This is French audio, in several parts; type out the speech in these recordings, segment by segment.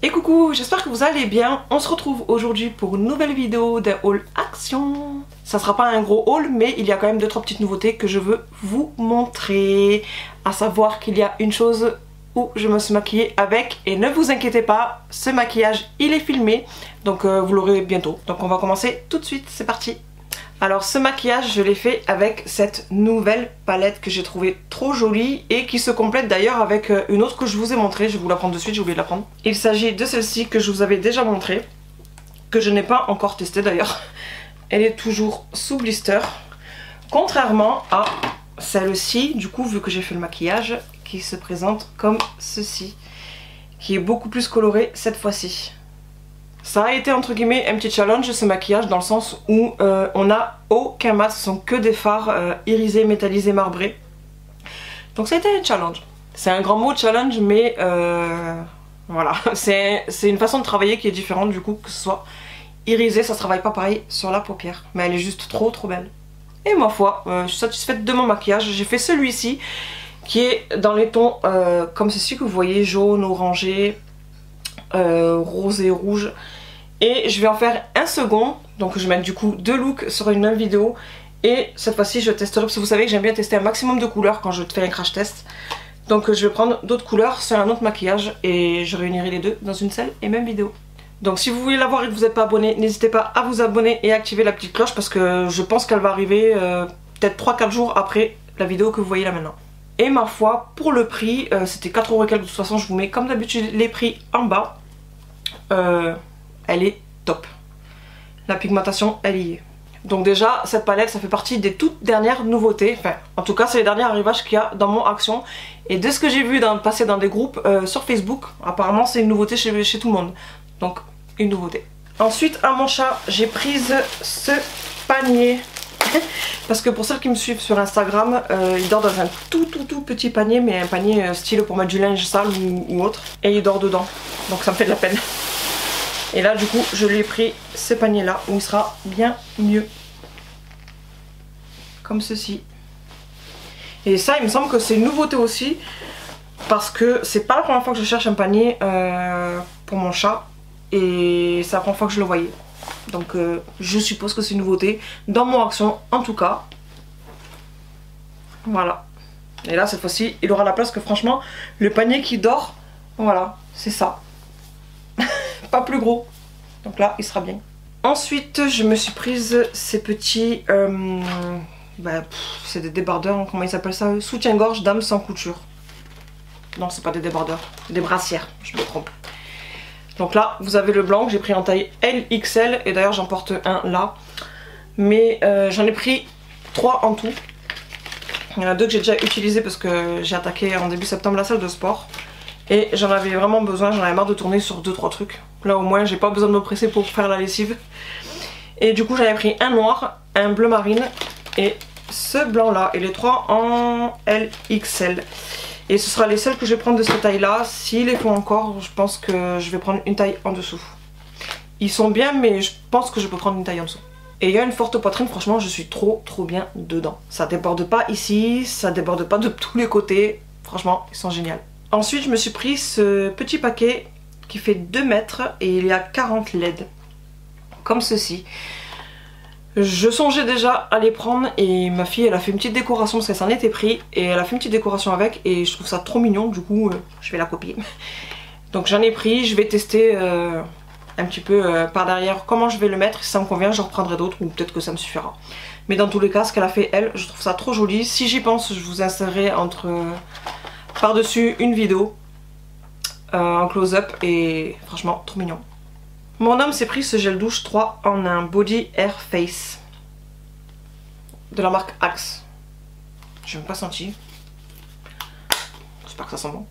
Et coucou, j'espère que vous allez bien. On se retrouve aujourd'hui pour une nouvelle vidéo d'un haul action. Ça sera pas un gros haul, mais il y a quand même 2-3 petites nouveautés que je veux vous montrer. À savoir qu'il y a une chose où je me suis maquillée avec, et ne vous inquiétez pas, ce maquillage il est filmé, donc vous l'aurez bientôt. Donc on va commencer tout de suite, c'est parti. Alors ce maquillage je l'ai fait avec cette nouvelle palette que j'ai trouvée trop jolie et qui se complète d'ailleurs avec une autre que je vous ai montrée. Je vais vous la prendre de suite, j'ai oublié de la prendre. Il s'agit de celle-ci que je vous avais déjà montrée, que je n'ai pas encore testée d'ailleurs. Elle est toujours sous blister, contrairement à celle-ci, du coup vu que j'ai fait le maquillage, qui se présente comme ceci, qui est beaucoup plus colorée cette fois-ci. Ça a été entre guillemets un petit challenge ce maquillage, dans le sens où on n'a aucun mat, ce sont que des fards irisés, métallisés, marbrés. Donc ça a été un challenge. C'est un grand mot challenge, mais voilà, c'est une façon de travailler qui est différente, du coup que ce soit irisé, ça se travaille pas pareil sur la paupière. Mais elle est juste trop belle. Et ma foi, je suis satisfaite de mon maquillage. J'ai fait celui-ci qui est dans les tons comme ceci que vous voyez, jaune, orangé, rose et rouge. Et je vais en faire un second, donc je vais mettre du coup 2 looks sur une même vidéo. Et cette fois-ci je testerai, parce que vous savez que j'aime bien tester un maximum de couleurs quand je fais un crash test. Donc je vais prendre d'autres couleurs sur un autre maquillage et je réunirai les deux dans une seule et même vidéo. Donc si vous voulez la voir et que vous n'êtes pas abonné, n'hésitez pas à vous abonner et à activer la petite cloche, parce que je pense qu'elle va arriver peut-être 3-4 jours après la vidéo que vous voyez là maintenant. Et ma foi, pour le prix, c'était 4 € et quelques, de toute façon je vous mets comme d'habitude les prix en bas. Elle est top. La pigmentation, elle y est. Donc déjà, cette palette, ça fait partie des toutes dernières nouveautés. Enfin, en tout cas, c'est les derniers arrivages qu'il y a dans mon action. Et de ce que j'ai vu passer dans des groupes sur Facebook, apparemment c'est une nouveauté chez tout le monde. Donc, une nouveauté. Ensuite, à mon chat, j'ai prise ce panier. Parce que pour celles qui me suivent sur Instagram, il dort dans un tout petit panier, mais un panier style pour mettre du linge sale ou autre. Et il dort dedans. Donc ça me fait de la peine. Et là du coup je lui ai pris ce panier là où il sera bien mieux. Comme ceci. Et ça il me semble que c'est une nouveauté aussi, parce que c'est pas la première fois que je cherche un panier pour mon chat. Et c'est la première fois que je le voyais. Donc je suppose que c'est une nouveauté dans mon action en tout cas. Voilà. Et là cette fois-ci il aura la place, que franchement le panier qui dort, voilà, c'est ça. Pas plus gros, donc là il sera bien. Ensuite je me suis prise ces petits c'est des débardeurs, comment ils s'appellent ça, soutien-gorge dame sans couture. Non, c'est pas des débardeurs, des brassières, je me trompe. Donc là vous avez le blanc que j'ai pris en taille LXL, et d'ailleurs j'en porte un là, mais j'en ai pris 3 en tout. Il y en a 2 que j'ai déjà utilisé parce que j'ai attaqué en début septembre la salle de sport. Et j'en avais vraiment besoin, j'en avais marre de tourner sur 2-3 trucs. Là au moins j'ai pas besoin de me presser pour faire la lessive. Et du coup j'avais pris un noir, un bleu marine et ce blanc là. Et les 3 en LXL. Et ce sera les seuls que je vais prendre de cette taille là. S'ils les font encore, je pense que je vais prendre une taille en dessous. Ils sont bien, mais je pense que je peux prendre une taille en dessous. Et il y a une forte poitrine, franchement je suis trop bien dedans. Ça déborde pas ici, ça déborde pas de tous les côtés. Franchement ils sont géniaux. Ensuite je me suis pris ce petit paquet qui fait 2 mètres et il y a 40 LED. Comme ceci. Je songeais déjà à les prendre et ma fille elle a fait une petite décoration parce qu'elle s'en était pris. Et elle a fait une petite décoration avec et je trouve ça trop mignon, du coup je vais la copier. Donc j'en ai pris, je vais tester un petit peu par derrière comment je vais le mettre. Si ça me convient je reprendrai d'autres ou peut-être que ça me suffira. Mais dans tous les cas ce qu'elle a fait elle, je trouve ça trop joli. Si j'y pense je vous insérerai par-dessus une vidéo en close-up et franchement trop mignon. Mon homme s'est pris ce gel douche 3 en un body air face de la marque Axe. Je n'ai même pas senti. J'espère que ça sent bon.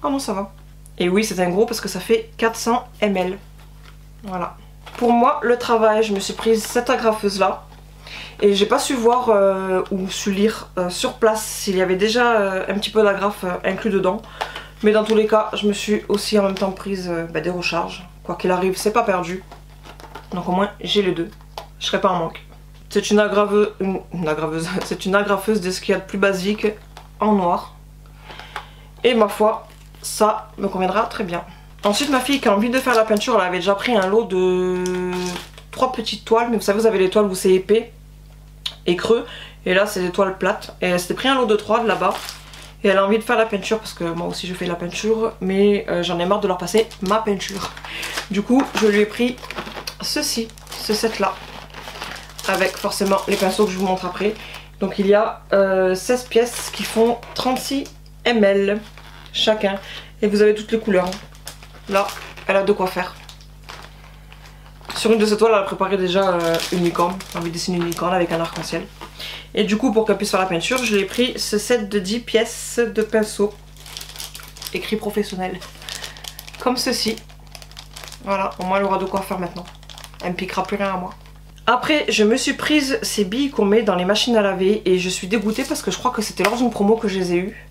Oh non ça va. Et oui c'est un gros parce que ça fait 400 ml. Voilà. Pour moi le travail, je me suis prise cette agrafeuse là. Et j'ai pas su voir ou su lire sur place s'il y avait déjà un petit peu d'agrafe inclus dedans. Mais dans tous les cas, je me suis aussi en même temps prise des recharges. Quoi qu'il arrive, c'est pas perdu. Donc au moins, j'ai les deux. Je serai pas en manque. C'est une c'est une agrafeuse de ce qu'il y a de plus basique en noir. Et ma foi, ça me conviendra très bien. Ensuite ma fille qui a envie de faire la peinture, elle avait déjà pris un lot de 3 petites toiles. Mais vous savez, vous avez les toiles où c'est épais et creux. Et là c'est des toiles plates. Et elle s'était pris un lot de 3 de là-bas. Et elle a envie de faire la peinture parce que moi aussi je fais la peinture. Mais j'en ai marre de leur passer ma peinture. Du coup je lui ai pris ceci, ce set là. Avec forcément les pinceaux que je vous montre après. Donc il y a 16 pièces qui font 36 ml chacun. Et vous avez toutes les couleurs. Là, elle a de quoi faire. Sur une de ces toiles, elle a préparé déjà une licorne. J'ai envie de dessiner une licorne avec un arc-en-ciel. Et du coup, pour qu'elle puisse faire la peinture, je lui ai pris ce set de 10 pièces de pinceaux. Écrit professionnel. Comme ceci. Voilà, au moins elle aura de quoi faire maintenant. Elle me piquera plus rien à moi. Après, je me suis prise ces billes qu'on met dans les machines à laver. Et je suis dégoûtée parce que je crois que c'était lors d'une promo que je les ai eues.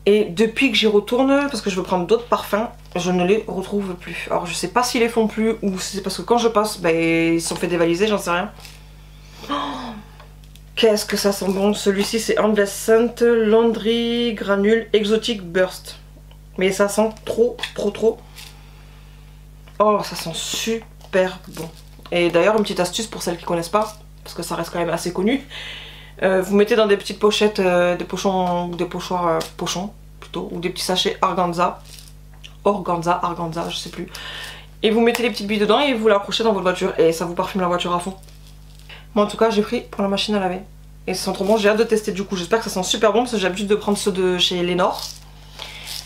Et depuis que j'y retourne, parce que je veux prendre d'autres parfums, je ne les retrouve plus. Alors je sais pas s'ils les font plus ou si c'est parce que quand je passe, bah, ils se sont fait dévaliser, j'en sais rien. Oh, qu'est-ce que ça sent bon. Celui-ci c'est Endless Scent Laundry Granule Exotic Burst. Mais ça sent trop. Oh, ça sent super bon. Et d'ailleurs, une petite astuce pour celles qui connaissent pas, parce que ça reste quand même assez connu. Vous mettez dans des petites pochettes, des pochons, ou des pochoirs, pochons plutôt, ou des petits sachets organza, je sais plus. Et vous mettez les petites billes dedans et vous l'accrochez dans votre voiture et ça vous parfume la voiture à fond. Moi en tout cas j'ai pris pour la machine à laver. Et ça sent trop bon, j'ai hâte de tester du coup, j'espère que ça sent super bon parce que j'ai l'habitude de prendre ceux de chez Lénore.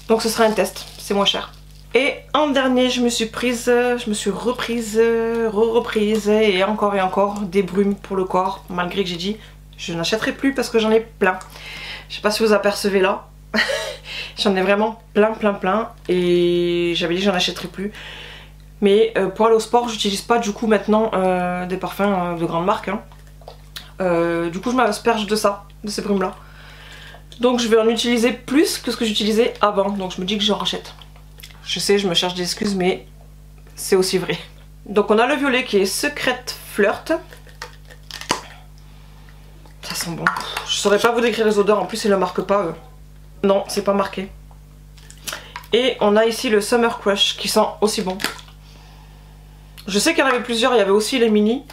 Donc ce sera un test, c'est moins cher. Et en dernier je me suis reprise et encore des brumes pour le corps, malgré que j'ai dit je n'achèterai plus parce que j'en ai plein. Je sais pas si vous apercevez là. J'en ai vraiment plein. Et j'avais dit que j'en achèterai plus. Mais pour aller au sport, j'utilise pas du coup maintenant des parfums de grande marque. Hein. Du coup je m'asperge de ça, de ces brumes là. Donc je vais en utiliser plus que ce que j'utilisais avant. Donc je me dis que j'en rachète. Je sais, je me cherche des excuses mais c'est aussi vrai. Donc on a le violet qui est Secret Flirt. Ça sent bon. Je saurais pas vous décrire les odeurs, en plus ils ne le marquent pas. Non, c'est pas marqué. Et on a ici le Summer Crush qui sent aussi bon. Je sais qu'il y en avait plusieurs, il y avait aussi les mini.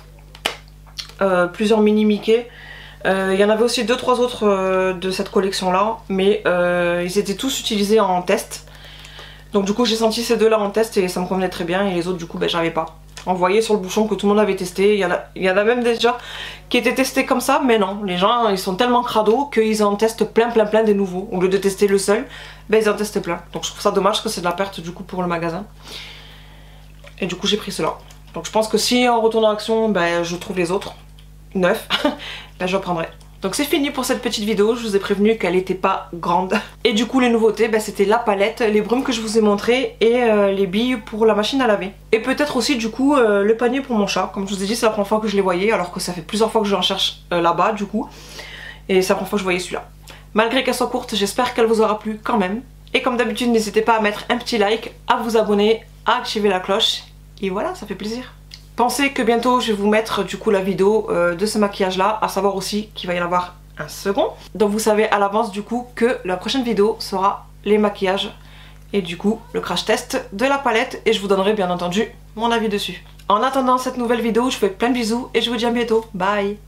Plusieurs mini Mickey. Il y en avait aussi 2-3 autres de cette collection là. Mais ils étaient tous utilisés en test. Donc du coup j'ai senti ces deux là en test et ça me convenait très bien. Et les autres du coup ben, j'avais pas. On voyait sur le bouchon que tout le monde avait testé. Il y en a même déjà qui étaient testés comme ça, mais non. Les gens ils sont tellement crados qu'ils en testent plein des nouveaux. Au lieu de tester le seul, ben ils en testent plein. Donc je trouve ça dommage que c'est de la perte du coup pour le magasin. Et du coup j'ai pris cela. Donc je pense que si en retournant en action, ben, je trouve les autres neufs, ben, je reprendrai. Donc c'est fini pour cette petite vidéo, je vous ai prévenu qu'elle n'était pas grande. Et du coup les nouveautés, bah, c'était la palette, les brumes que je vous ai montrées et les billes pour la machine à laver. Et peut-être aussi du coup le panier pour mon chat. Comme je vous ai dit, c'est la première fois que je les voyais alors que ça fait plusieurs fois que j'en cherche là-bas du coup. Et c'est la première fois que je voyais celui-là. Malgré qu'elle soit courte, j'espère qu'elle vous aura plu quand même. Et comme d'habitude, n'hésitez pas à mettre un petit like, à vous abonner, à activer la cloche. Et voilà, ça fait plaisir. Pensez que bientôt je vais vous mettre du coup la vidéo de ce maquillage là, à savoir aussi qu'il va y en avoir un second. Donc vous savez à l'avance du coup que la prochaine vidéo sera les maquillages et du coup le crash test de la palette et je vous donnerai bien entendu mon avis dessus. En attendant cette nouvelle vidéo, je vous fais plein de bisous et je vous dis à bientôt. Bye!